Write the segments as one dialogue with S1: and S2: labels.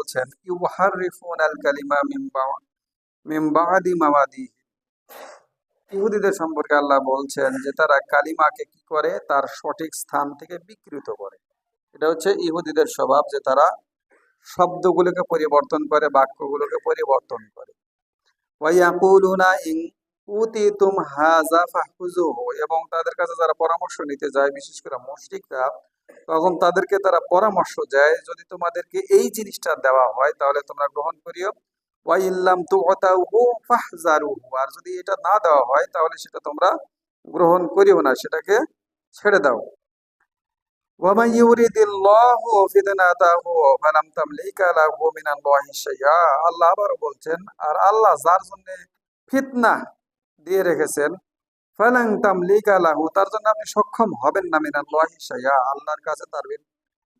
S1: বলছেন ইউহাররিফুনাল কালিমা মিন বাদি মাওয়াদিহি। ইহুদিদের সম্পর্কে আল্লাহ বলছেন যে তারা কালিমাকে কি করে, তার সঠিক স্থান থেকে বিকৃত করে। এটা হচ্ছে ইহুদিদের স্বভাব, যে তারা শব্দগুলোকে পরিবর্তন করে, বাক্যগুলোকে পরিবর্তন করে। ওয়ায়াকুলুনা ইন উতিতুম হাযা ফাহুযুহু, এবং তাদের কাছে যারা পরামর্শ নিতে যায়, বিশেষ করে মুশরিকরা, তখন তাদেরকে তারা পরামর্শ দেয়, যদি তোমাদেরকে এই জিনিসটা দেওয়া হয় তাহলে তোমরা গ্রহণ করিও। ওয়া ইল্লাম তু'তাউহু ফাহজারুহু, আর যদি এটা না দেওয়া হয় তাহলে সেটা তোমরা গ্রহণ করিও না, সেটাকে ছেড়ে দাও। ওয়া মান ইউরিদিল্লাহু ফিতনাতাহু ফালাম তামলিকা লাহু মিনাল্লাহি শাইআ। আল্লাহ আবারও বলছেন, আর আল্লাহ যার জন্য ফিতনা দিয়ে রেখেছেন, ফালাং তামলিকা লাহু, তার জন্য আপনি সক্ষম হবেন না, মিনাল্লাহি শাইআ, আল্লাহর কাছে তার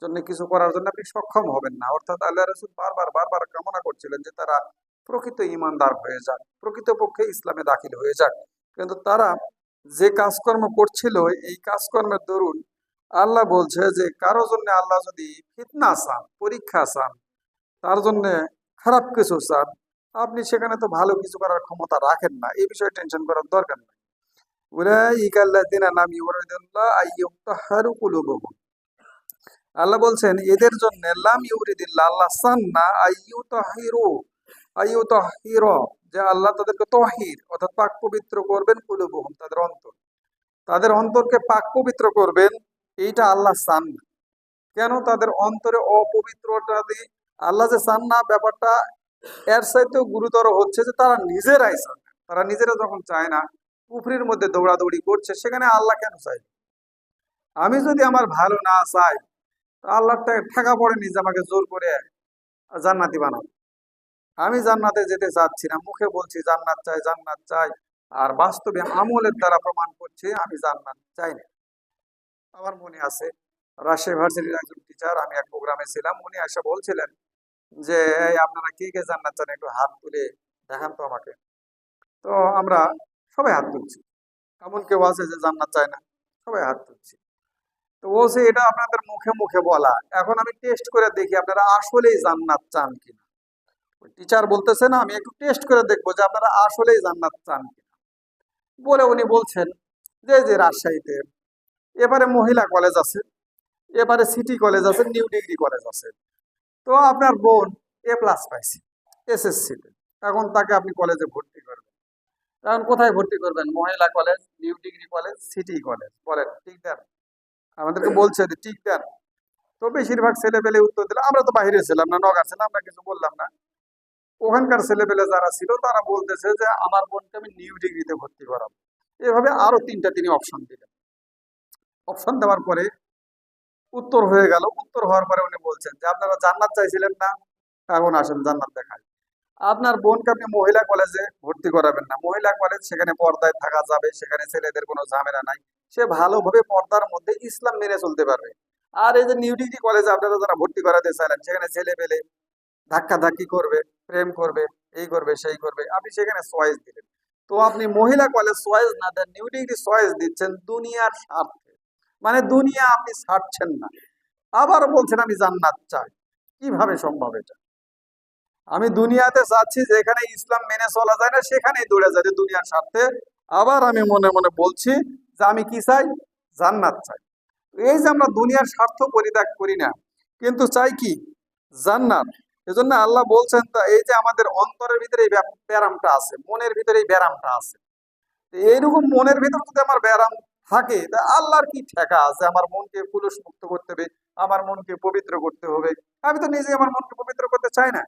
S1: জন্য কিছু করার জন্য আপনি সক্ষম হবেন না। অর্থাৎ আল্লাহ রাসূল বারবার বারবার কামনা করছিলেন যে তারা প্রকৃত ঈমানদার হয়ে যাক, প্রকৃতপক্ষে ইসলামে দাখিল হয়ে যাক। কিন্তু তারা যে কাজকর্ম করছিল, এই কাজকর্মের দরুন আল্লাহ বলছে যে কারো জন্য আল্লাহ যদি ফিতনা চান, পরীক্ষা চান, তার জন্য খারাপ কিছু চান, আপনি সেখানে তো ভালো কিছু করার ক্ষমতা রাখেন না, এই বিষয়ে টেনশন করার দরকার নেই। উলাইকাল্লাযিনা লাম ইউরিদুল্লাহ আইয়ুতাহহারু কুলুবুহুম। আল্লাহ বলছেন এদের জন্য লাম ইউরিদিল্লাহ, আল্লাহ চান না আইয়ুতাহহিরু, যে আল্লাহ তাদেরকে তাহহির অর্থাৎ পাক পবিত্র করবেন, কুলুবুহুম, তাদের অন্তরকে পাক পবিত্র করবেন, এইটা আল্লাহ চান না। কেন তাদের অন্তরে অপবিত্রতা দিয়ে আল্লাহ যে চান না, ব্যাপারটা এর চাইতেও গুরুতর হচ্ছে যে তারা নিজেরাই চান না। তারা নিজেরা যখন চায় না, কুফরির মধ্যে দৌড়াদৌড়ি করছে, সেখানে আল্লাহ কেন চাই? আমি যদি আমার ভালো না চাই, আল্লাহর ঠেকা পড়েনি যে আমাকে জোর করে জান্নাতি বানাবো। আমি জান্নাতে যেতে চাচ্ছি না, মুখে বলছি জান্নাত চাই জান্নাত চাই, আর বাস্তবে আমলের দ্বারা প্রমাণ করছি আমি জান্নাত চাই না। আমার মনে আছে, রাজশাহী ভার্সিটির একজন টিচার, আমি এক প্রোগ্রামে ছিলাম, উনি এসে বলছিলেন যে এই আপনারা কে কে জান্নাত চান একটু হাত তুলে দেখান তো আমাকে। তো আমরা সবাই হাত তুলছি, এমন কেউ আছে যে জান্নাত চায় না? সবাই হাত তুলছি। তো বলছে এটা আপনাদের মুখে মুখে বলা, এখন আমি টেস্ট করে দেখি আপনারা আসলেই জান্নাত চান কিনা। টিচার বলতেছে না, আমি একটু টেস্ট করে দেখবো যে আপনারা আসলেই জান্নাত চান কিনা। বলে উনি বলছেন যে রাজশাহীতে এবারে মহিলা কলেজ আছে, এবারে সিটি কলেজ আছে, নিউ ডিগ্রি কলেজ আছে। তো আপনার বোন A+ পাইছে এসএসসিতে, এখন তাকে আপনি কলেজে ভর্তি করবেন। এখন কোথায় ভর্তি করবেন? মহিলা college, new degree college, city college, বলেন ঠিক দেন? আমাদেরকে বলছে যে ঠিক দেন। তো বেশিরভাগ ছেলে পেলে উত্তর দিল, আমরা তো বাইরে ছিলাম না, নগর ছিলাম, আমরা কিছু বললাম না। ওখানকার ছেলে পেলে যারা ছিল তারা বলতেছে যে আমার বোনকে আমি নিউ ডিগ্রিতে ভর্তি করাবো। এভাবে আরো তিনটা তিনি অপশন দিলেন। অপশন দেওয়ার পরে উত্তর হয়ে গেল। উত্তর হওয়ার পরে উনি বলছেন যে আপনারা জান্নাত চাইছিলেন না, এখন আসেন জান্নাত দেখায়। আপনার বোনকে আপনি মহিলা কলেজে ভর্তি করাবেন না, মহিলা কলেজ, সেখানে পর্দায় থাকা যাবে, সেখানে ছেলেদের কোনো ঝামেলা নাই, সে ভালোভাবে পর্দার মধ্যে ইসলাম মেনে চলতে পারবে। আর এই যে নিউ ডিগ্রি কলেজে আপনারা যারা ভর্তি করাতে চাইলেন, সেখানে ছেলে পেলে ধাক্কাধাক্কি করবে, প্রেম করবে, এই করবে সেই করবে, আপনি সেখানে চয়েস দিলেন। তো আপনি মহিলা কলেজ চয়েস না দেন, নিউ ডিগ্রি চয়েস দিচ্ছেন দুনিয়ার স্বার্থে, মানে দুনিয়া আপনি ছাড়ছেন না, আবার বলছেন আমি জান্নাত চাই। কিভাবে সম্ভব এটা? আমি দুনিয়াতে চাচ্ছি যেখানে ইসলাম মেনে চলা যায় না সেখানেই দৌড়ে যাচ্ছে দুনিয়ার স্বার্থে, আবার আমি মনে মনে বলছি যে আমি কি চাই? জান্নাত চাই। এই যে আমরা দুনিয়ার স্বার্থ পরিত্যাগ করি না, কিন্তু চাই কি? জান্নাত। এজন্য আল্লাহ বলছেন, তা এই যে আমাদের অন্তরের ভিতরে এই ব্যারামটা আছে, মনের ভিতরে এই ব্যারামটা আছে, এইরকম মনের ভিতর যদি আমার ব্যারাম থাকে, তা আল্লাহর কি ঠেকা আছে আমার মনকে কুলুষ মুক্ত করতে হবে, আমার মনকে পবিত্র করতে হবে? আমি তো নিজে আমার মনকে পবিত্র করতে চাই না,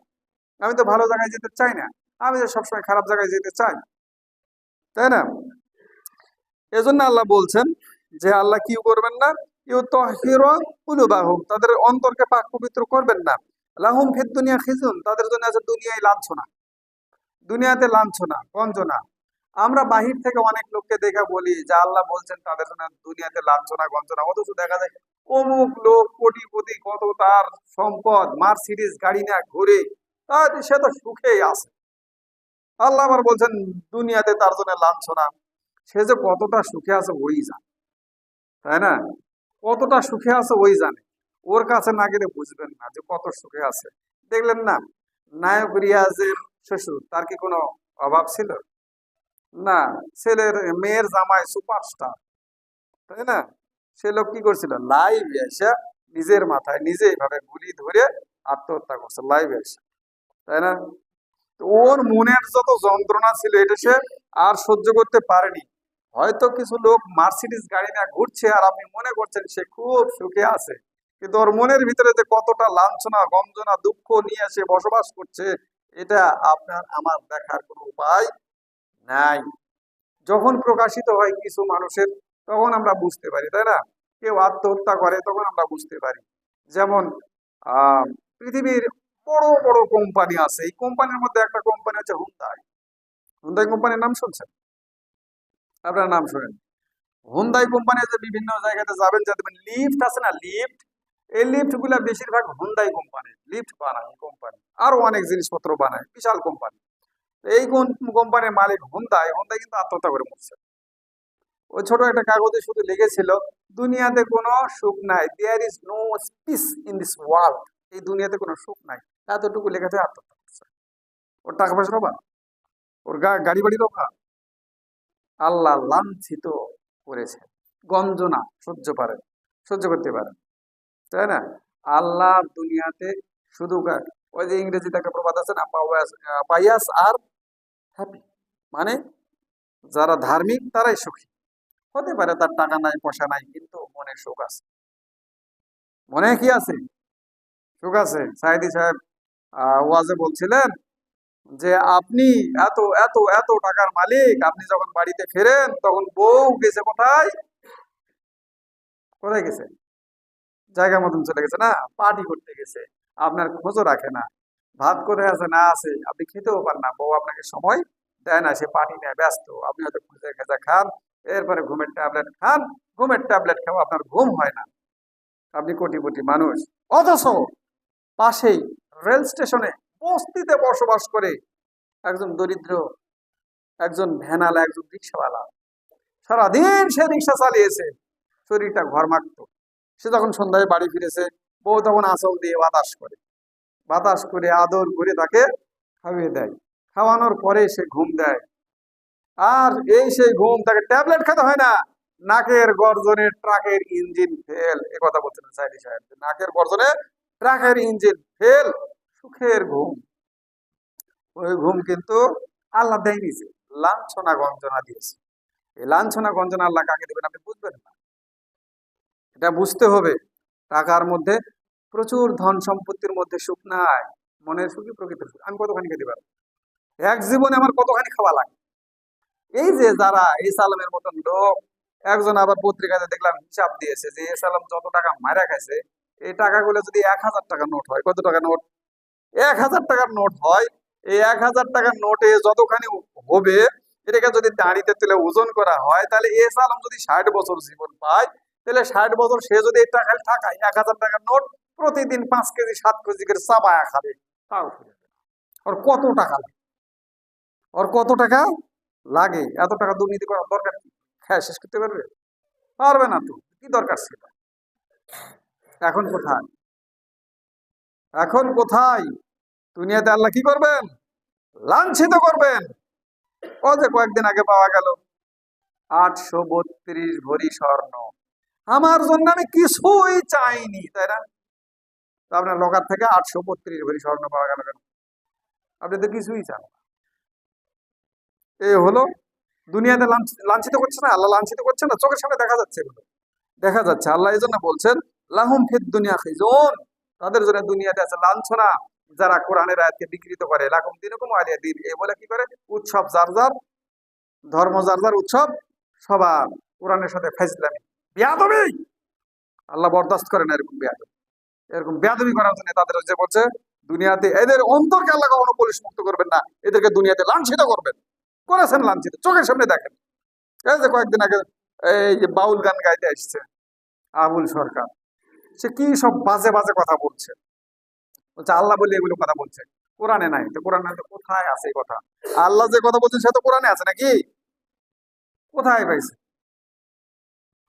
S1: আমি তো ভালো জায়গায় যেতে চাই না, আমি তো সবসময় খারাপ জায়গায় যেতে চাই, তাই না? এজন্য আল্লাহ বলছেন যে আল্লাহ কি করবেন না, ইউতাহহিরু কুলুবাহুম, তাদের অন্তরকে পাক পবিত্র করবেন না। লাহুম ফিদ দুনিয়া খিজুন, তাদের জন্য আছে দুনিয়ায় লাঞ্ছনা, দুনিয়াতে লাঞ্ছনা গঞ্জনা। আমরা বাহির থেকে অনেক লোককে দেখে বলি যে আল্লাহ বলছেন তাদের জন্য দুনিয়াতে লাঞ্ছনা গঞ্জনা, অথচ দেখা যায় অমুক লোক কোটিপতি, কত তার সম্পদ, মার্সিডিজ গাড়ি নিয়ে ঘুরে, তার সে তো সুখেই আছে। আল্লাহ আবার বলছেন দুনিয়াতে তার জন্য লাঞ্ছনা। সে যে কতটা সুখে আছে ওই জানে, তাই না? কতটা সুখে আছে ওই জানে, ওর কাছে না গেলে বুঝবেন না যে কত সুখে আছে। দেখলেন না, নায়ক রিয়াজের শ্বশুর, তার কি কোনো অভাব ছিল? না। মেয়ের জামাই সুপারস্টার, তাই না? সে লোক কি করছিল, লাইভ এসে নিজের মাথায় নিজে এইভাবে গুলি ধরে আত্মহত্যা করছে লাইভ এসে, তাই না? তো ওর মনের যত যন্ত্রণা ছিল এটা সে আর সহ্য করতে পারেনি। হয়তো কিছু লোক মার্সিডিজ গাড়ি নিয়ে ঘুরছে আর আপনি মনে করছেন সে খুব সুখে আছে, কিন্তু ওর মনের ভিতরে যে কতটা লাঞ্ছনা গঞ্জনা দুঃখ নিয়ে সে বসবাস করছে, এটা আপনার আমার দেখার কোনো উপায় নাই। যখন প্রকাশিত হয় কিছু মানুষের, তখন আমরা বুঝতে পারি, তাই না? কেউ আত্মহত্যা করে তখন আমরা বুঝতে পারি। যেমন পৃথিবীর বড় বড় কোম্পানি আছে, এই কোম্পানির মধ্যে একটা কোম্পানি হচ্ছে হুন্ডাই। হুন্ডাই কোম্পানির নাম শুনছেন? আপনার নাম শুনেন? হুন্ডাই কোম্পানির যে বিভিন্ন জায়গাতে যাবেন, যা দেখবেন লিফট আছে না, লিফট, এই লিফট গুলা বেশিরভাগ হুন্ডাই কোম্পানি লিফট বানায়, কোম্পানি আরো অনেক জিনিসপত্র বানায়, বিশাল কোম্পানি। এই কোম্পানির মালিক হুন্ডাই, হুন্ডাই কিন্তু আত্মহত্যা করে মরছে। ওই ছোট একটা কাগজে শুধু লিখেছিল, দুনিয়াতে কোনো সুখ নাই, there is no peace in this world, এই দুনিয়াতে কোনো সুখ নাই, এতটুকু লেখাতে আত্মহত্যা করছে। ওর টাকা পয়সার অভাব, ওর গাড়ি বাড়ির অভাব, আল্লাহ লাঞ্ছিত করেছে, গঞ্জনা সহ্য করতে পারেন, তাই না? আল্লাহ দুনিয়াতে শুধু ওই যে ইংরেজিতে একটা প্রবাদ আছে না, পাইয়াস আর হ্যাপি, মানে যারা ধার্মিক তারাই সুখী। হতে পারে তার টাকা নাই পয়সা নাই, কিন্তু মনে সুখ আছে। মনে কি আছে? সুখ আছে। সাইদি সাহেব ওয়াজে বলছিলেন যে আপনি এত এত এত টাকার মালিক, আপনি যখন বাড়িতে ফেরেন তখন বউ গেছে কোথায়? কোথায় গেছে? জায়গা মতন চলে গেছে না, পার্টি করতে গেছে, আপনার খোঁজও রাখে না। ভাত কোথায় আছে না আছে আপনি খেতেও পারেন না, বউ আপনাকে সময় দেয় না, সে পার্টি নিয়ে ব্যস্ত, আপনি হয়তো খুঁজে খেজা খান, এরপরে ঘুমের ট্যাবলেট খান, ঘুমের ট্যাবলেট খাওয়া আপনার ঘুম হয় না, আপনি কোটিপতি মানুষ। অথচ পাশেই রেল স্টেশনে বস্তিতে বসবাস করে একজন দরিদ্র, একজন ভ্যানালা, একজন রিক্সাওয়ালা, সারাদিন সে রিক্সা চালিয়েছে, শরীরটা ঘরমাক্ত। সে যখন সন্ধ্যায় বাড়ি ফিরেছে, বউ তখন আঁচল দিয়ে বাতাস করে আদর করে তাকে খাইয়ে দেয়, খাওয়ানোর পরে সে ঘুম দেয়। আর এই সেই ঘুম, তাকে ট্যাবলেট খেতে হয় না, নাকের গর্জনে ট্রাকের ইঞ্জিন ফেল, এ কথা বলছেন সাইদি সাহেব, নাকের গর্জনে ট্রাকের ইঞ্জিন ফেল, সুখের ঘুম। ওই ঘুম কিন্তু আল্লাহ দেয়নি, যে লাঞ্ছনা গঞ্জনা দিয়েছে। এই লাঞ্ছনা গঞ্জনা আল্লাহ কাকে দেবেন আপনি বুঝবেন না, এটা বুঝতে হবে। টাকার মধ্যে, প্রচুর ধন সম্পত্তির মধ্যে সুখ নাই, মনের সুখই প্রকৃত সুখ। আমি কতখানি খেতে পারবো, এক জীবনে আমার কতখানি খাওয়া লাগে। এই যে যারা এই সালামের মতন লোক, একজন আবার পত্রিকাতে দেখলাম হিসাব দিয়েছে যে এ সালাম যত টাকা মারা খাইছে, এই টাকাগুলো যদি 1,000 টাকার নোট হয়, কত টাকা নোট? 1,000 টাকার নোট হয়, এই 1,000 টাকার নোটে যতখানি হবে, এটাকে যদি দাঁড়িতে তুলে ওজন করা হয়, তাহলে এ সালাম যদি 60 বছর জীবন পায়, তাহলে 60 বছর সে যদি এটা খালি টাকায় 1,000 টাকার নোট প্রতিদিন 5 কেজি 7 কেজি করে চাবায়া খাবে, তাও ফুরে যাবে। ওর কত টাকা লাগে, ওর কত টাকা লাগে? এত টাকা দুর্নীতি করার দরকার কি? হ্যাঁ, শেষ করতে পারবে? পারবে না তো, কি দরকার ছিল? এখন কোথায়, এখন কোথায়? দুনিয়াতে আল্লাহ কি করবেন? লাঞ্ছিত করবেন। ও যে কয়েকদিন আগে পাওয়া গেল 832 ভরি স্বর্ণ, আমার জন্য আমি কিছুই চাইনি, তাই না? তো আপনার লকার থেকে 832 ভরি স্বর্ণ পাওয়া গেল কেন? আপনি তো কিছুই চান না। এই হলো দুনিয়াতে লাঞ্ছিত করছে না আল্লাহ, লাঞ্ছিত করছে না, চোখের সামনে দেখা যাচ্ছে, এগুলো দেখা যাচ্ছে। আল্লাহ এই জন্য বলছেন লাহুম ফিদ দুনিয়া খিজুন, তাদের জন্য দুনিয়াতে আছে লাঞ্ছনা। যারা কোরআনের আয়াতকে বিকৃত করে, লাকুম দিনুকুম ওয়ালিয়া দিন, এই বলে কি করে? উৎসব যার যার, ধর্ম যার যার, উৎসব সবার, কোরআনের সাথে ফাইজলামি, বেয়াদবি। আল্লাহ বরদাস্ত করে না এরকম বেয়াদবি। এরকম বেয়াদবি করার জন্য তাদের যে বলছে দুনিয়াতে এদের অন্তরকে আল্লাহ কখনো পুলিশ মুক্ত করবেন না, এদেরকে দুনিয়াতে লাঞ্ছিত করবেন। করেছেন লাঞ্ছিত, চোখের সামনে দেখেন। এই যে কয়েকদিন আগে এই যে বাউল গান গাইতে আসছে আবুল সরকার, সে কি সব বাজে বাজে কথা বলছে, বলছে আল্লাহ বলে এগুলো কথা বলছে, কোরআনে নাই। তো কোরআনে তো কোথায় আছে এই কথা? আল্লাহ যে কথা বলছেন সে তো কোরআনে আছে নাকি? কোথায় পাইছে?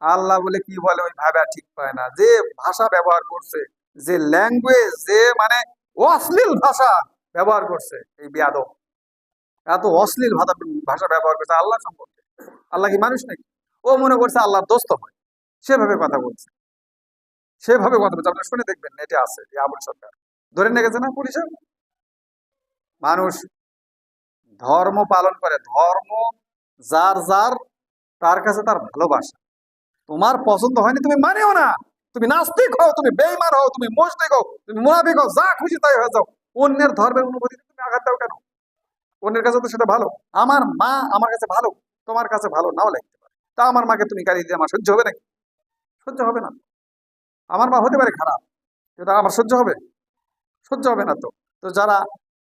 S1: আল্লাহ বলে কি বলে ওই ভাবে ঠিক পায় না, যে ভাষা ব্যবহার করছে, যে ল্যাঙ্গুয়েজ, যে মানে অশ্লীল ভাষা ব্যবহার করছে এই বেয়াদব, এত অশ্লীল ভাষা ব্যবহার করছে আল্লাহ সম্পর্কে। আল্লাহ কি মানুষ নাকি? ও মনে করছে আল্লাহর দোস্ত হয়, সেভাবে কথা বলছে, সেভাবে কথা বলছে। আপনারা শুনে দেখবেন, নেটে আছে, এই আবুল সরকার ধরে নিয়ে গেছে না পুলিশে। মানুষ ধর্ম পালন করে, ধর্ম যার যার, তার কাছে তার ভালোবাসা। তোমার পছন্দ হয়নি তুমি মানেও না, তুমি নাস্তিক হও, তুমি বেঈমান হও, তুমি মুশরিক হও, তুমি মুনাফিক হও, যা খুশি তাই হয়ে যাও, অন্যের ধর্মের অনুভূতি তুমি আঘাত দাও কেন? অন্যের কাছে তো সেটা ভালো। আমার মা আমার কাছে ভালো, তোমার কাছে ভালো নাও লাগতে পারে, তা আমার মাকে তুমি গালি দিয়ে আমার সহ্য হবে নাকি? সহ্য হবে না। আমার মা হতে পারে খারাপ, এটা আমার সহ্য হবে? সহ্য হবে না। তো তো যারা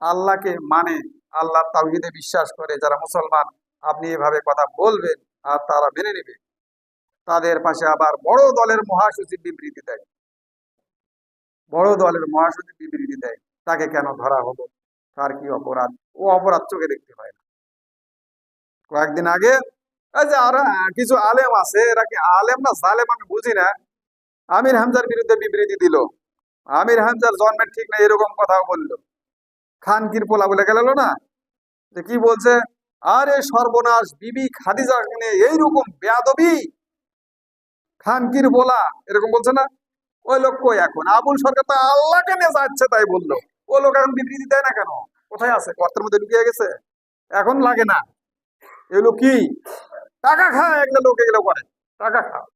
S1: আল্লাহকে মানে, আল্লাহ তাওহীদে বিশ্বাস করে, যারা মুসলমান, আপনি এভাবে কথা বলবেন আর তারা মেনে নেবে, তাদের পাশে আবার বড় দলের মহাসচিব বিবৃতি দেয়, বড় দলের মহাসচিব বিবৃতি দেয়, তাকে কেন ধরা হলো, তার কি অপরাধ? ও অপরাধ চোখে দেখতে পায় না। কয়েকদিন আগে এই যে আর কিছু আলেম আছে, এরা কি আলেম না জালেম আমি বুঝি না, আমির হামজার বিরুদ্ধে বিবৃতি দিল। আমির হামজার জন্মের ঠিক না এরকম কথাও বললো, খানকির পোলা বলে গেল না, যে কি বলছে, আরে সর্বনাশ, বিবি খাদিজা নিয়ে এইরকম বেয়াদবি, খানকির পোলা, এরকম বলছে না? ওই লোক কই এখন? আবুল সরকার তো আল্লাহকে নিয়ে যাচ্ছে তাই বললো, ও লোক এখন বিবৃতি দেয় না কেন? কোথায় আছে? গর্তের মধ্যে ঢুকিয়ে গেছে, এখন লাগে না। এগুলো কি টাকা খায় এগুলো লোক, এগুলো করে টাকা খায়।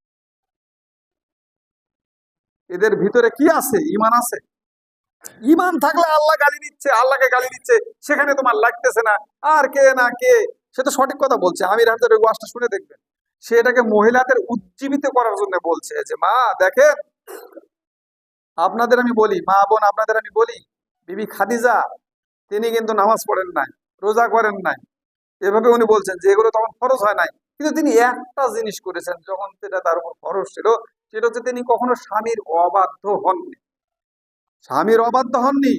S1: এদের ভিতরে কি আছে? ইমান আছে? ইমান থাকলে আল্লাহ গালি দিচ্ছে, আল্লাহকে গালি দিচ্ছে, সেখানে তোমার লাগতেছে না। আর কে না কে, সে তো সঠিক কথা বলছে। আমির হামজার ওই ওয়াজটা শুনে দেখবেন, সে এটাকে মহিলাদের উজ্জীবিত করার জন্য বলছে, যে মা দেখেন, আপনাদের আমি বলি, মা বোন আপনাদের আমি বলি, বিবি খাদিজা তিনি কিন্তু নামাজ পড়েন নাই, রোজা করেন নাই, এভাবে উনি বলছেন যে এগুলো তখন ফরজ হয় নাই। কিন্তু তিনি একটা জিনিস করেছেন যখন সেটা তার উপর ফরজ ছিল, সেটা হচ্ছে তিনি কখনো স্বামীর অবাধ্য হননি, স্বামীর অবাধ্য হননি।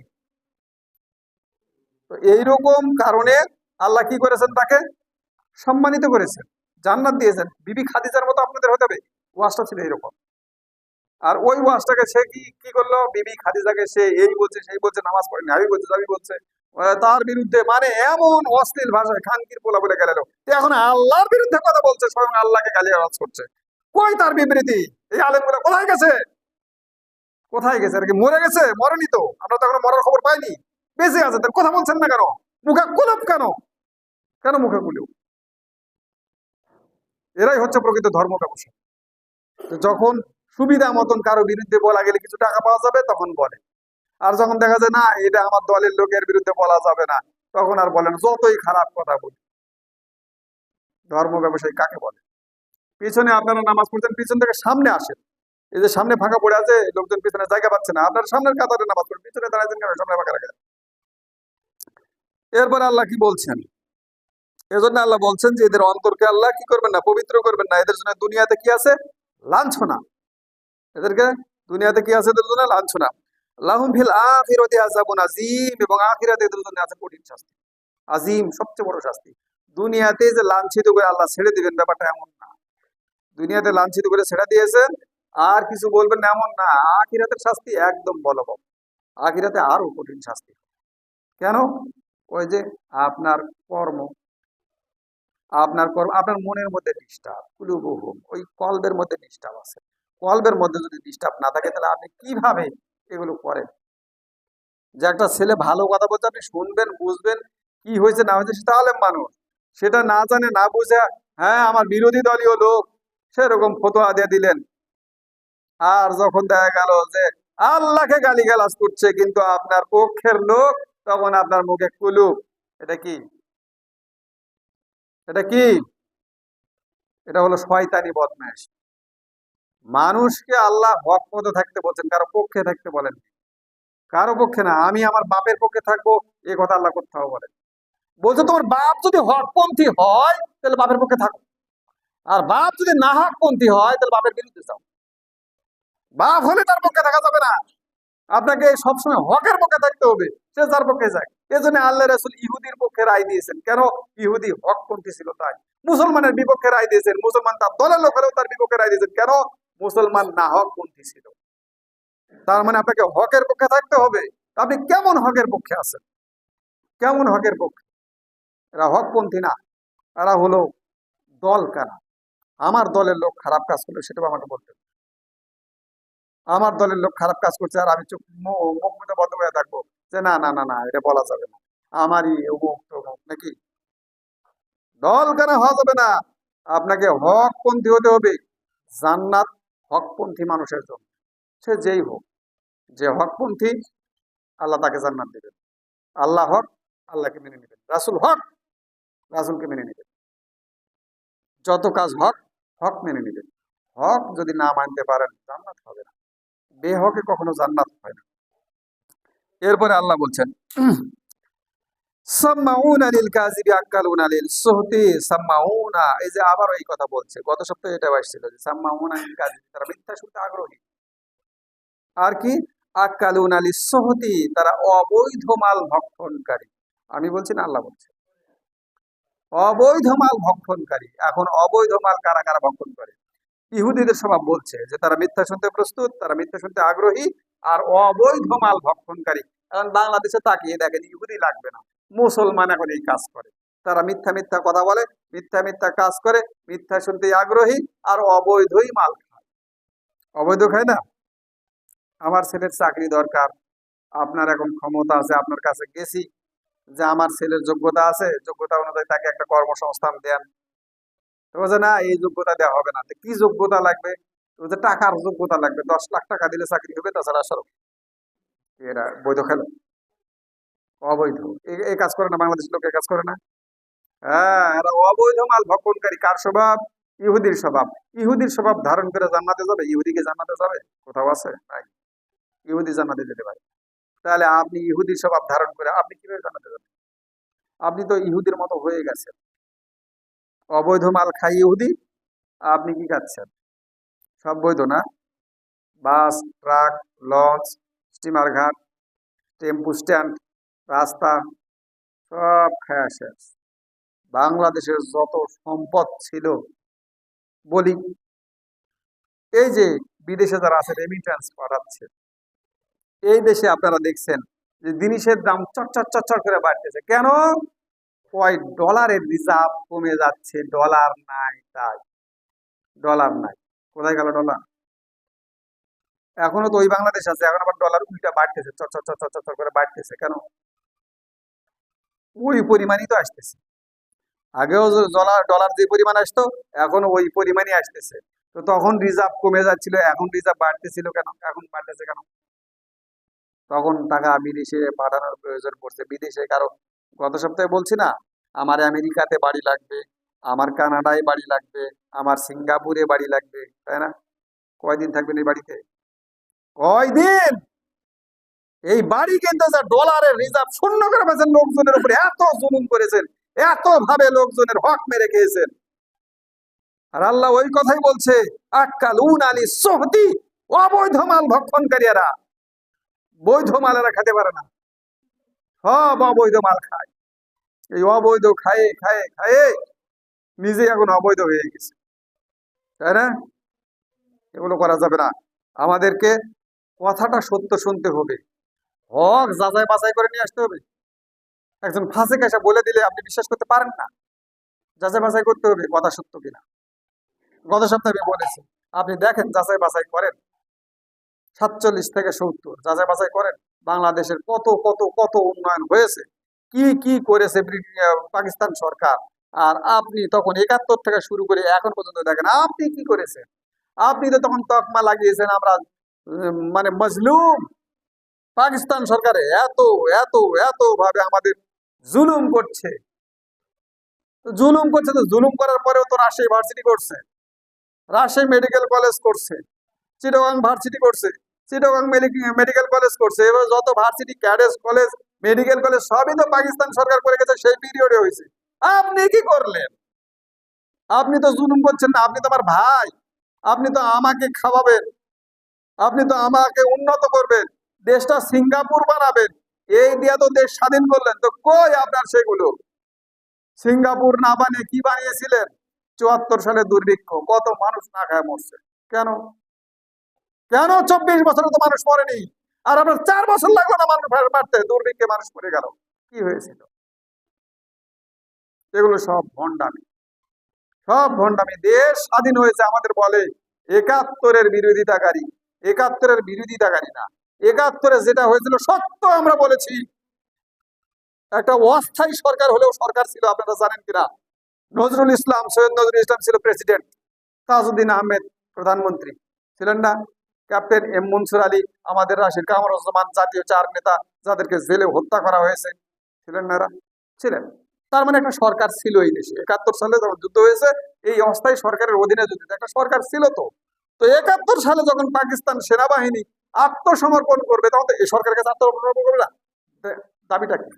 S1: তো এইরকম কারণে আল্লাহ কি করেছেন, তাকে সম্মানিত করেছেন, জান্নাত দিয়েছেন। বিবি খাদিজার মতো আপনাদের হতে হবে। ওয়াজটা ছিল এইরকম। আর ওই ওয়াজটাকে সে কি কি করলো, বিবি খাদিজাকে সে এই বলছে সেই বলছে, নামাজ পড়েনি আমি বলছে যাবি বলছে, তার বিরুদ্ধে মানে এমন অশ্লীল ভাষায় খানকির পোলা বলে গেল। এখন আল্লাহর বিরুদ্ধে কথা বলছে, স্বয়ং আল্লাহকে গালিগালাজ করছে। কই তার বিবৃতি? এই আলেমগুলো কোথায় গেছে? কোথায় গেছে? আর কি মরে গেছে? মরেনি তো, আমরা তো এখনো মরার খবর পাইনি, বেঁচে আছে। তার কথা বলছেন না কেন? মুখে কুলুপ কেন? কেন মুখে কুলুপ? এরাই হচ্ছে প্রকৃত ধর্ম ব্যবসা। যখন সুবিধা মতন কারো বিরুদ্ধে বলা গেলে কিছু টাকা পাওয়া যাবে তখন বলে, আর যখন দেখা যায় না এটা আমার দলের লোকের বিরুদ্ধে বলা যাবে না, তখন আর বলেন, যতই খারাপ কথা বলি। ধর্ম ব্যবসায়ী কাকে বলে? পিছনে আপনারা নামাজ পড়ছেন, পিছন থেকে সামনে আসেন, এই যে সামনে ফাঁকা পড়ে আছে, লোকজন পিছনে জায়গা পাচ্ছে না, আপনার সামনের কাতারে নামাজ পড়েন, পিছনে দাঁড়াচ্ছেন কেন? সামনে ফাঁকা রাখেন। এরপরে আল্লাহ কি বলছেন? এজন্য আল্লাহ বলছেন যে এদের অন্তরকে আল্লাহ কি করবেন না, পবিত্র করবেন না। এদের জন্য দুনিয়াতে কি আছে? লাঞ্ছনা। এদেরকে দুনিয়াতে কি আছে? এদের জন্য লাঞ্ছনা। লাহুম ফিল আখিরাতি আযাবুন আযীম, এবং আখিরাতে এদের জন্য আছে কঠিন শাস্তি, আজিম, সবচেয়ে বড় শাস্তি। দুনিয়াতে যে লাঞ্ছিত করে আল্লাহ ছেড়ে দিবেন, ব্যাপারটা এমন না। দুনিয়াতে লাঞ্ছিত করে ছেড়ে দিয়েছেন, আর কিছু বলবেন না, এমন না। আখিরাতের শাস্তি একদম বলবৎ, আখিরাতে আরো কঠিন শাস্তি। কেন? ওই যে আপনার কর্ম, আপনার মনের মধ্যে ডিস্টার্ব, কুলুবুহুম, ওই কলবের মধ্যে ডিস্টার্ব আছে। কলবের মধ্যে যদি ডিস্টার্ব না থাকে, তাহলে আপনি কিভাবে এগুলো করেন? যে একটা ছেলে ভালো কথা বলছে, আপনি শুনবেন, বুঝবেন, কি হয়েছে না হয়েছে, সেটা আলেম মানুষ, সেটা না জানে না বুঝে, হ্যাঁ আমার বিরোধী দলীয় লোক, সেরকম ফতোয়া দিয়ে দিলেন। আর যখন দেখা গেল যে আল্লাহকে গালিগালাজ করছে কিন্তু আপনার পক্ষের লোক, তখন আপনার মুখে কুলুপ। এটা কি? এটা কি? এটা হলো শয়তানি বদমাশ। মানুষকে আল্লাহ হক পথে থাকতে বলছেন, কারো পক্ষে থাকতে বলেন, কারো পক্ষে না। আমি আমার বাপের পক্ষে থাকবো, এ কথা আল্লাহ কোথাও বলেন। বলছে তোমার বাপ যদি হকপন্থী হয় তাহলে বাপের পক্ষে থাকো, আর বাপ যদি না হকপন্থী হয় তাহলে বাপের বিরুদ্ধে যাও। বাপ হলে তার পক্ষে থাকা যাবে না, আপনাকে সবসময় হকের পক্ষে থাকতে হবে, সে যার পক্ষে যায়। এজন্য আল্লাহ রাসূল ইহুদির পক্ষে রায় দিয়েছেন। কেন? ইহুদি হকপন্থী ছিল তাই। মুসলমানের বিপক্ষে রায় দিয়েছেন, মুসলমান তার দলের লোক হলেও তার বিপক্ষে রায় দিয়েছেন। কেন? মুসলমান না হকপন্থী ছিল। তার মানে আপনাকে হকের পক্ষে থাকতে হবে, আপনি কেমন হকের পক্ষে আছেন? কেমন হকের পক্ষে? এরা হকপন্থী না, এরা হলো দল কানা। আমার দলের লোক খারাপ কাজ করলে সেটাও আমাকে বলতে হবে। আমার দলের লোক খারাপ কাজ করছে আর আমি চুপ মুখ মুখে বন্ধ করে থাকবো যে না না না না এটা বলা যাবে না, আমারই অমুক তমুক নাকি? দল কেন হওয়া যাবে না, আপনাকে হকপন্থী হতে হবে। জান্নাত হকপন্থী মানুষের জন্য, সে যেই হোক। যে হকপন্থী আল্লাহ তাকে জান্নাত দেবেন। আল্লাহ হক, আল্লাহকে মেনে নেবেন। রাসূল হক, রাসূলকে মেনে নেবেন। যত কাজ হক, হক মেনে নেবেন। হক যদি না মানতে পারেন জান্নাত হবে না। বেহকে কখনো জান্নাত হয় না। এরপরে আল্লাহ বলছেন সাম্মাউনা লিল কাযিবি আক্কালুনা লিল সুহতি সাম্মাউনা, এই যে আবার এই কথা বলছে, গত সপ্তাহে এটা আসছিল যে সাম্মাউনা লিল কাযিবি, তারা মিথ্যা শুনতে আগ্রহী। আর কি? আক্কালুনা লিস সুহতি, তারা অবৈধ মাল ভক্ষণকারী। আমি বলছি না, আল্লাহ বলছে অবৈধ মাল ভক্ষণকারী। এখন অবৈধ মাল কারা কারা ভক্ষণ করে? ইহুদিদের স্বভাব বলছে যে তারা মিথ্যা শুনতে প্রস্তুত, তারা মিথ্যা শুনতে আগ্রহী আর অবৈধ মাল ভক্ষণকারী। এখন বাংলাদেশে তাকিয়ে দেখেন, ইহুদি লাগবে না, মুসলমান এখন এই কাজ করে। তারা মিথ্যা মিথ্যা কথা বলে, মিথ্যা মিথ্যা কাজ করে, মিথ্যা শুনতে আগ্রহী আর অবৈধই মাল খায়। অবৈধ খায় না? আমার ছেলের চাকরি দরকার, আপনার এখন ক্ষমতা আছে, আপনার কাছে গেছি যে আমার ছেলের যোগ্যতা আছে, যোগ্যতা অনুযায়ী তাকে একটা কর্মসংস্থান দেন। তো বলছে না, এই যোগ্যতা দেওয়া হবে না। তো কি যোগ্যতা লাগবে? তো বলছে টাকার যোগ্যতা লাগবে, 10 লাখ টাকা দিলে চাকরি হবে, তাছাড়া আসলে এরা বৈধ খেলো, অবৈধ। এই কাজ করে না, বাংলাদেশের লোক এই কাজ করে না। হ্যাঁ, এরা অবৈধ মাল ভক্ষণকারী। কার স্বভাব? ইহুদির স্বভাব। ইহুদির স্বভাব ধারণ করে জান্নাতে যাবে? ইহুদিকে জান্নাতে যাবে? কোথাও আছে? নাই। ইহুদি জান্নাতে যেতে পারে? তাহলে আপনি ইহুদির স্বভাব ধারণ করে আপনি কিভাবে জান্নাতে যাবেন? আপনি তো ইহুদির মতো হয়ে গেছেন। অবৈধ মাল খাই ইহুদি, আপনি কি খাচ্ছেন? সব বৈধ না? বাস, ট্রাক, লঞ্চ, স্টিমার ঘাট, টেম্পু স্ট্যান্ড, রাস্তা, সব খায়া শেষ। বাংলাদেশের যত সম্পদ ছিল, বলি এই যে বিদেশে যারা আছে রেমিটেন্স পাঠাচ্ছে, এই দেশে আপনারা দেখছেন যে জিনিসের দাম চটচট চটচট করে বাড়তেছে। কেন? ওই ডলারের রিজার্ভ কমে যাচ্ছে, ডলার নাই তাই। ডলার নাই, কোথায় গেল ডলার? এখনো তো ওই বাংলাদেশ আছে, এখন আবার ডলার উল্টা বাড়তেছে, চটচট চটচট চটচট করে বাড়তেছে। কেন? ওই পরিমাণই তো আসতেছে। আগেও ডলার ডলার যে পরিমাণ আসতো, এখন ওই পরিমাণই আসতেছে। তো তখন রিজার্ভ কমে যাচ্ছিল, এখন রিজার্ভ বাড়তেছিল কেন? এখন বাড়তেছে কেন? তখন টাকা বিদেশে পাঠানোর প্রয়োজন পড়ছে। বিদেশে কারো, গত সপ্তাহে বলছি না, আমার আমেরিকাতে বাড়ি লাগবে, আমার কানাডায় বাড়ি লাগবে, আমার সিঙ্গাপুরে বাড়ি লাগবে, তাই না? কয়দিন থাকবেন এই বাড়িতে? কয়দিন? এই বাড়ি কিনতে যা ডলারের রিজার্ভ শূন্য করে ফেলেছেন, লোকজনের উপরে এত জুলুম করেছেন, এত ভাবে লোকজনের হক মেরে খেয়েছেন। আর আল্লাহ ওই কথাই বলছে আক্কালুন আলী সুহতি, অবৈধ মাল ভক্ষণকারীরা। বৈধ মাল এরা খেতে পারে না, সব অবৈধ মাল খায়। এই অবৈধ খায়ে খায়ে খায়ে নিজে এখন অবৈধ হয়ে গেছে, তাই না? এগুলো করা যাবে না। আমাদেরকে কথাটা সত্য শুনতে হবে, হক যাচাই বাছাই করে নিয়ে আসতে হবে। একজন ফাসিক এসে বলে দিলে আপনি বিশ্বাস করতে পারেন না, যাচাই বাছাই করতে হবে কথা সত্য কিনা। গত সপ্তাহে আমি বলেছি, আপনি দেখেন, যাচাই বাছাই করেন, 47 থেকে 70 যাচাই বাছাই করেন, বাংলাদেশের কত কত কত উন্নয়ন হয়েছে, কি কি করেছে পাকিস্তান সরকার। আর আপনি তখন 71 থেকে শুরু করে এখন পর্যন্ত দেখেন আপনি কি করেছেন। আপনি তো তখন তকমা লাগিয়েছেন আমরা মানে মজলুম। পাকিস্তান সরকারে এত এত এত ভাবে আমাদের জুলুম করছে। জুলুম করছে তো জুলুম করার পরেও তো রাজশাহী ভার্সিটি করছে, রাজশাহী মেডিকেল কলেজ করছে, চিটাগাং ভার্সিটি করছে, চিটাগাং মেডিকেল কলেজ করছে। এবার যত varsity, cadet college, medical college সবই তো পাকিস্তান সরকার করে গেছে, সেই পিরিয়ডে হয়েছে। আপনি কি করলেন? আপনি তো জুলুম করছেন না, আপনি তো আমার ভাই, আপনি তো আমাকে খাওয়াবেন, আপনি তো আমাকে উন্নত করবেন, দেশটা সিঙ্গাপুর বানাবেন, এই দিয়া তো দেশ স্বাধীন করলেন। তো কই আপনার সেগুলো? সিঙ্গাপুর না বানিয়ে কি বানিয়েছিলেন? 74 সালে দুর্ভিক্ষ, কত মানুষ না খায় মরছে। কেন? কেন 24 বছরে তো মানুষ মরেনি? আর আপনার 4 বছর লাগলো না মানুষ মারতে, দুর্ভিক্ষে মানুষ মরে গেল। কি হয়েছিল? এগুলো সব ভণ্ডামি, সব ভণ্ডামি। দেশ স্বাধীন হয়েছে আমাদের বলে 71-এর বিরোধিতাকারী, 71-এর বিরোধিতাকারী না। 71-এ যেটা হয়েছিল সত্য আমরা বলেছি। একটা অস্থায়ী সরকার হলেও সরকার ছিল, আপনারা জানেন কিনা? নজরুল ইসলাম, সৈয়দ নজরুল ইসলাম ছিল প্রেসিডেন্ট, তাজউদ্দিন আহমেদ প্রধানমন্ত্রী ছিলেন না? ক্যাপ্টেন এম মনসুর আলী, আমাদের রাশিদ কামরুজ্জামান, জাতীয় 4 নেতা যাদেরকে জেলে হত্যা করা হয়েছে, ছিলেন না? এরা ছিলেন। তার মানে একটা সরকার ছিল এই দেশে। 71 সালে যখন যুদ্ধ হয়েছে, এই অস্থায়ী সরকারের অধীনে যুদ্ধ, একটা সরকার ছিল। তো তো 71 সালে যখন পাকিস্তান সেনাবাহিনী আত্মসমর্পণ করবে, তখন তো এই সরকারের কাছে আত্মসমর্পণ করবে না? দাবিটা কি?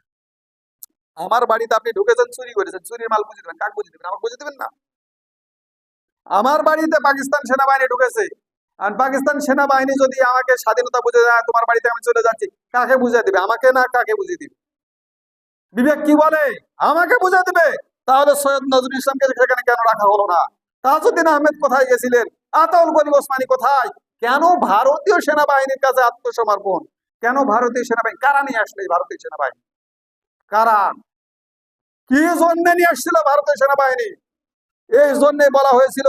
S1: আমার বাড়িতে আপনি ঢুকেছেন, চুরি করেছেন, চুরির মাল বুঝে দেবেন, কাক বুঝে দেবেন? আমাকে বুঝে দেবেন না? আমার বাড়িতে পাকিস্তান সেনাবাহিনী ঢুকেছে, আর পাকিস্তান সেনাবাহিনী যদি আমাকে স্বাধীনতা বুঝে দেয়, তোমার বাড়িতে আমি চলে যাচ্ছি, কাকে বুঝে দিবে? আমাকে না কাকে বুঝে দিবে? বিবেক কি বলে? আমাকে বুঝে দিবে। তাহলে সৈয়দ নজরুল ইসলামকে সেখানে কেন রাখা হলো না? তাজউদ্দিন আহমেদ কোথায় গেছিলেন? আতাউল গনি ওসমানী কোথায়? কেন ভারতীয় সেনাবাহিনীর কাছে আত্মসমর্পণ? কেন ভারতীয় সেনাবাহিনী? কারা নিয়ে আসলে এই ভারতীয় সেনাবাহিনী? কারা, কি জন্য নিয়ে আসছিল ভারতীয় সেনাবাহিনী? এই জন্য বলা হয়েছিল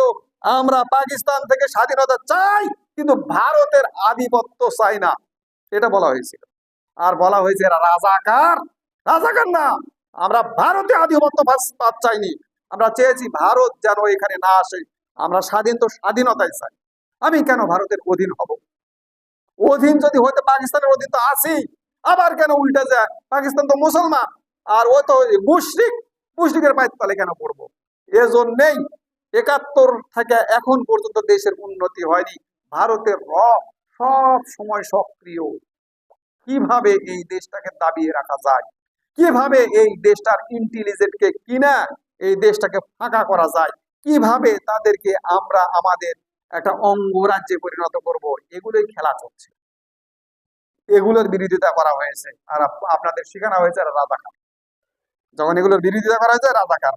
S1: আমরা পাকিস্তান থেকে স্বাধীনতা চাই, কিন্তু ভারতের আধিপত্য চাই না, এটা বলা হয়েছিল। আর বলা হয়েছে এরা রাজাকার। রাজাকার না, আমরা ভারতে আধিপত্য চাইনি, আমরা চেয়েছি ভারত যেন এখানে না আসে। আমরা স্বাধীন তো স্বাধীনতাই চাই। আমি কেন ভারতের অধীন হব? অধীন যদি হয়তো পাকিস্তানের অধীন তো আছি, আবার কেন উল্টে যায়? পাকিস্তান তো মুসলমান, আর ও তো মুশরিক, মুশরিকের পায়ের তলে কেন পড়বো? এজন্যই 71 থেকে এখন পর্যন্ত দেশের উন্নতি হয়নি। ভারতের সব সময় সক্রিয়। কিভাবে এই দেশটাকে দাবিয়ে রাখা যায়, কিভাবে এই দেশটার ইন্টেলিজেন্টকে কিনা এই দেশটাকে ফাঁকা করা যায়, কিভাবে তাদেরকে আমরা আমাদের একটা অঙ্গরাজ্যে পরিণত করব, এগুলোই খেলা চলছে। এগুলোর বিরোধিতা করা হয়েছে, আর আপনাদের শেখানো হয়েছে রাজাকার। যখন এগুলোর বিরোধিতা করা হয়েছে রাজাকার,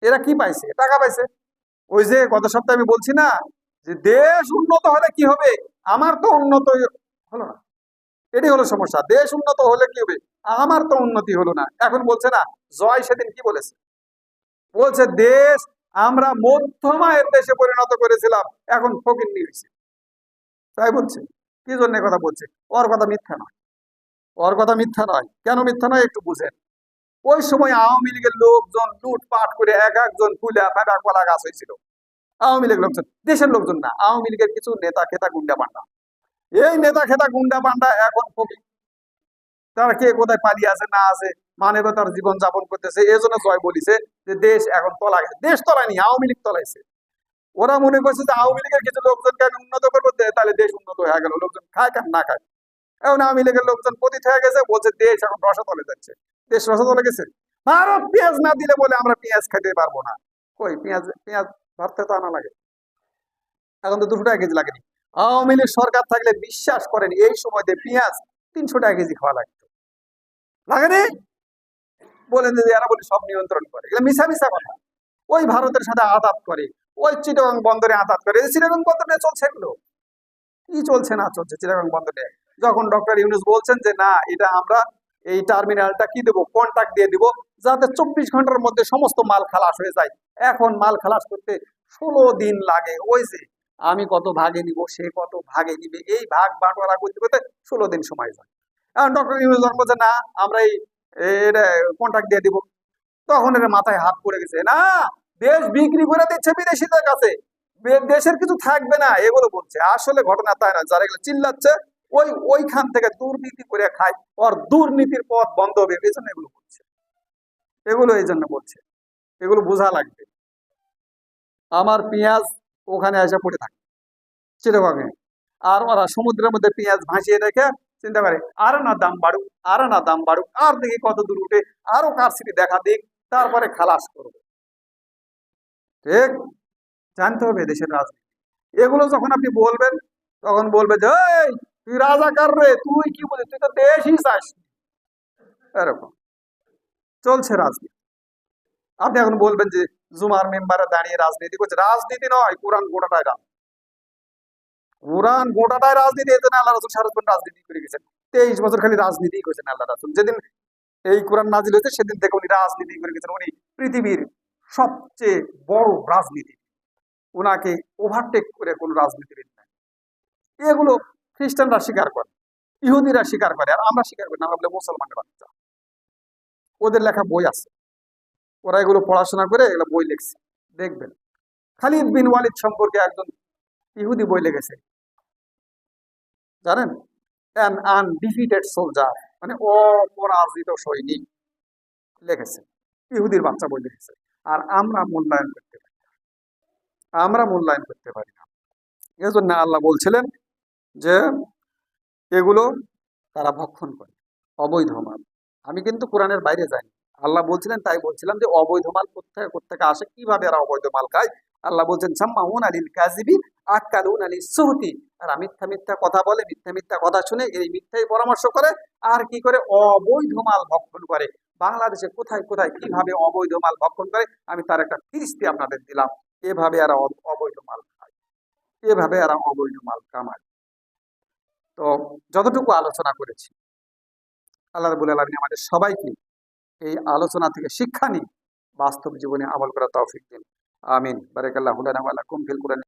S1: এরা কি পাইছে? টাকা পাইছে। ওই যে গত সপ্তাহে আমি বলছি না, যে দেশ উন্নত হলে কি হবে? আমার তো উন্নত হলো না, এটি হলো সমস্যা। দেশ উন্নত হলে কি হবে? আমার তো উন্নতি হলো না। এখন বলছে না, জয় সেদিন কি বলেছে? বলছে দেশ আমরা মধ্যম আয়ের দেশে পরিণত করেছিলাম, এখন ফকিন্নি হয়েছে। তাই বলছে। কি জন্য কথা বলছে? ওর কথা মিথ্যা নয়, ওর কথা মিথ্যা নয়। কেন মিথ্যা নয় একটু বুঝেন। ওই সময় আওয়ামী লীগের লোকজন লুটপাট করে এক একজন ফুলা ফাটা কলা গাছ হয়েছিল। আওয়ামী লীগের লোকজন, দেশের লোকজন না, আওয়ামী লীগের কিছু নেতা খেতা গুন্ডা পান্ডা। এই নেতা খেতা গুন্ডা পান্ডা এখন ফকির। তারা কে কোথায় পালিয়ে আছে না আছে, মানবতার জীবন যাপন করতেছে। এই জন্য জয় বলিছে যে দেশ এখন তলা গেছে। দেশ তলায়নি, আওয়ামী লীগ তলাইছে। ওরা মনে করছে যে আওয়ামী লীগের কিছু লোকজনকে আমি উন্নত করবো, তাহলে দেশ উন্নত হয়ে গেল। লোকজন খায় কেন না খায়? এখন আওয়ামী লীগের লোকজন পতিত হয়ে গেছে, বলছে দেশ এখন রসতলে যাচ্ছে। দেশ রসতলে গেছে। ভারত পেঁয়াজ না দিলে বলে আমরা পেঁয়াজ খেতে পারবো না। কই পেঁয়াজ? পেঁয়াজ ভারতে তো আনা লাগে, এখন তো 200 টাকা কেজি লাগেনি। আওয়ামী লীগ সরকার থাকলে বিশ্বাস করেন এই সময় পেঁয়াজ 300 টাকা কেজি খাওয়া লাগতো, লাগেনি? বলেন যে এরা বলে সব নিয়ন্ত্রণ করে, এগুলো মিশা মিশা কথা। ওই ভারতের সাথে আঘাত করে, ওই চিটাগাং বন্দরে আঘাত করে। চিটাগাং বন্দরে চলছে এগুলো, কি চলছে না চলছে চিটাগাং বন্দরে। যখন ডক্টর ইউনূস বলছেন যে না, এটা আমরা এই টার্মিনালটা কি দেবো, কন্ট্রাক্ট দিয়ে দিব, যাতে 24 ঘন্টার মধ্যে সমস্ত মাল খালাস হয়ে যায়। এখন মাল খালাস করতে 16 দিন লাগে। ওই যে আমি কত ভাগে নিব, সে কত ভাগে নিবে, এই ভাগ বাটোয়ারা করতে করতে 16 দিন সময় যায়। এখন ডক্টর ইউনূস বলছে না, আমরা এই এটা কন্ট্রাক্ট দিয়ে দিব। তখন এর মাথায় হাত পড়ে গেছে, না দেশ বিক্রি করে দিচ্ছে বিদেশিদের কাছে, দেশের কিছু থাকবে না, এগুলো বলছে। আসলে ঘটনা তাই না। যারা এগুলো চিল্লাচ্ছে ওইখান থেকে দুর্নীতি করে খায়, ওর দুর্নীতির পথ বন্ধ হবে, এই জন্য এগুলো বলছে। এগুলো এই জন্য বলছে, এগুলো বোঝা লাগবে। আমার পেঁয়াজ ওখানে এসে পড়ে থাকে চিটাগাঙে, আর ওরা সমুদ্রের মধ্যে পেঁয়াজ ভাসিয়ে রেখে চিন্তা করে আরো না দাম বাড়ুক, আরো না দাম বাড়ুক, আর দেখি কত দূর উঠে, আরো কারসিটি দেখা দিক, তারপরে খালাস করবো। ঠিক জানতে হবে দেশের রাজনীতি। এগুলো যখন আপনি বলবেন, তখন বলবে যে এই তুই রাজাকার রে, তুই কি বলিস, তুই তো দেশই চাস। এরকম চলছে রাজনীতি। আপনি এখন বলবেন যে জুমার মেম্বারে দাঁড়িয়ে রাজনীতি করছে। রাজনীতি নয়, কোরআন গোটাটাই রাজনীতি। কোরআন গোটাটাই রাজনীতি, এই জন্য আল্লাহ রাসূল সারা জীবন রাজনীতি করে গেছেন। 23 বছর খালি রাজনীতি করেছেন আল্লাহ রাসূল। যেদিন এই কোরআন নাজিল হয়েছে সেদিন থেকে উনি রাজনীতি করে গেছেন। উনি পৃথিবীর সবচেয়ে বড় রাজনীতি, ওনাকে ওভারটেক করে কোন রাজনীতিবিদ নাই। এগুলো খ্রিস্টানরা স্বীকার করে, ইহুদিরা স্বীকার করে, আর আমরা স্বীকার করি না। আমরা বলে মুসলমানের বাচ্চা। ওদের লেখা বই আছে, ওরা এগুলো পড়াশোনা করে এগুলো বই লিখছে, দেখবেন। খালিদ বিন ওয়ালিদ সম্পর্কে একজন ইহুদি বই লিখেছে, জানেন? অ্যান আনডিফিটেড সোলজার, মানে অপরাজিত সৈনিক লিখেছে। ইহুদির বাচ্চা বই লিখেছে। আর আমরা মূল্যায়ন করতে পারি, আমরা মূল্যায়ন করতে পারি না। এই জন্য আল্লাহ বলছিলেন যে এগুলো তারা ভক্ষণ করে, অবৈধ মাল। আমি কিন্তু কোরআনের বাইরে যাইনি, আল্লাহ বলছিলেন তাই বলছিলাম যে অবৈধ মাল কোত্থেকে আসে, কিভাবে এরা অবৈধ মাল খায়। আল্লাহ বলছেন সাম্মাউন আলিল কাযিবি আকালুন আলিস সুহতি, এরা মিথ্যা মিথ্যা কথা বলে, মিথ্যা মিথ্যা কথা শুনে এই মিথ্যাই পরামর্শ করে, আর কি করে অবৈধ মাল ভক্ষণ করে। বাংলাদেশে কোথায় কোথায় কিভাবে অবৈধ মাল ভক্ষণ করে আমি তার একটা ফিরিস্তি আপনাদের দিলাম। এভাবে এরা অবৈধ মাল খায়, এভাবে এরা অবৈধ মাল কামায়। তো যতটুকু আলোচনা করেছি, আল্লাহ রাব্বুল আলামিন আমাদের সবাইকে এই আলোচনা থেকে শিক্ষা নিয়ে বাস্তব জীবনে আমল করা তৌফিক দিন। আমিন। বারাকাল্লাহু লানা ওয়া লাকুম ফিল কুরআন।